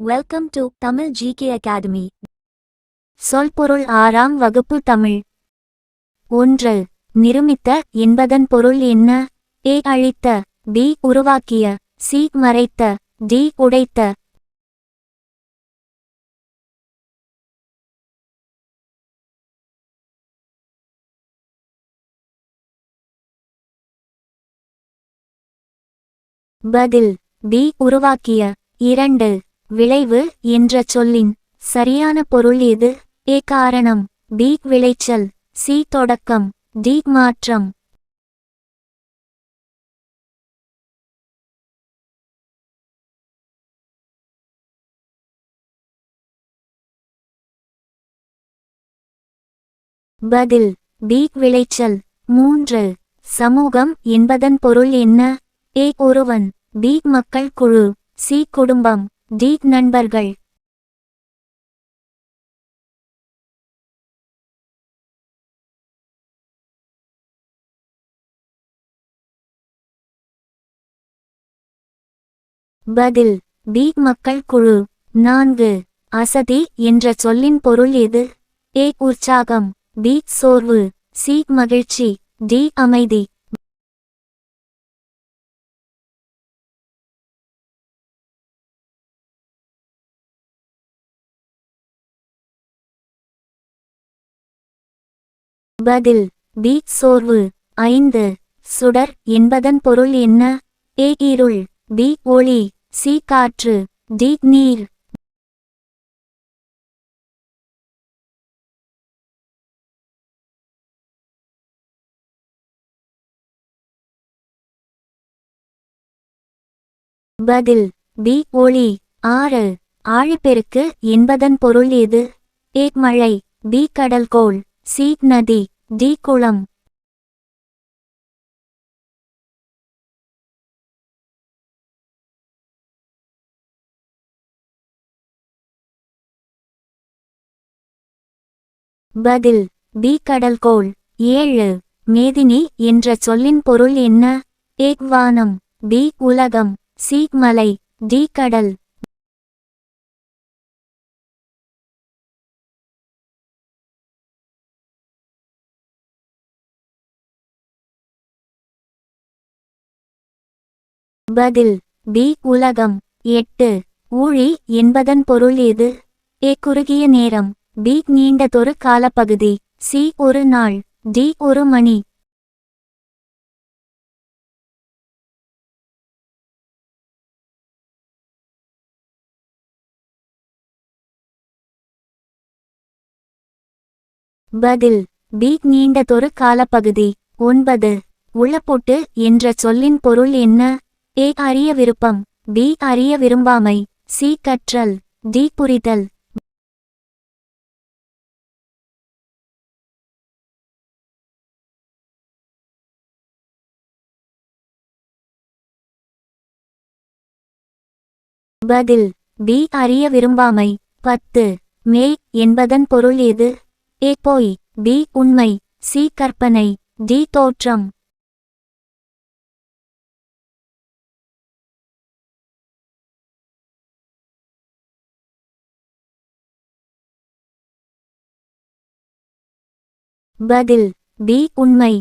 Welcome to Tamil GK academy. சொல்பொருள் 6ஆம் வகுப்பு தமிழ். 1. நிருமித்த என்பதன் பொருள் என்ன? ஏ அழித்த, பி உருவாக்கிய, சி மறைத்த, டி உடைத்த. பதில் பி உருவாக்கிய. 2. விளைவு என்ற சொல்லின் சரியான பொருள் எது? ஏ காரணம், பி விளைச்சல், சி தொடக்கம், டி மாற்றம். பதில் பி விளைச்சல். 3. சமூகம் என்பதன் பொருள் என்ன? ஏ ஒருவன், பி மக்கள் குழு, சி குடும்பம், டி நண்பர்கள். பதில் பி மக்கள் குழு. 4. அசதி என்ற சொல்லின் பொருள் எது? ஏ உற்சாகம், பி சோர்வு, சி மகிழ்ச்சி, டி அமைதி. பதில் பி சோர்வு. 5. சுடர் என்பதன் பொருள் என்ன? ஏ இருள், பி ஒளி, சி காற்று, டி நீர். பதில் பி ஒளி. 6. ஆழிப்பெருக்கு என்பதன் பொருள் எது? ஏ மழை, பி கடல்கோள், சி நதி, டி குளம். பதில் பி கடல்கோள். 7. மேதினி என்ற சொல்லின் பொருள் என்ன? ஏ வானம், பி உலகம், சி மலை, டி கடல். பதில் பி உலகம். 8. ஊழி என்பதன் பொருள் எது? ஏ குறுகிய நேரம், பி நீண்டதொரு காலப்பகுதி, சி ஒரு நாள், டி ஒரு மணி. பதில் பி நீண்டதொரு காலப்பகுதி. 9. உளப்பொட்டு என்ற சொல்லின் பொருள் என்ன? ஏ அறிய விருப்பம், பி அறிய விரும்பாமை, சி கற்றல், டி புரிதல். பதில் பி அறிய விரும்பாமை. 10. மேய் என்பதன் பொருள் எது? ஏ பொய், பி உண்மை, சி கற்பனை, டி தோற்றம். பதில் பி உண்மை.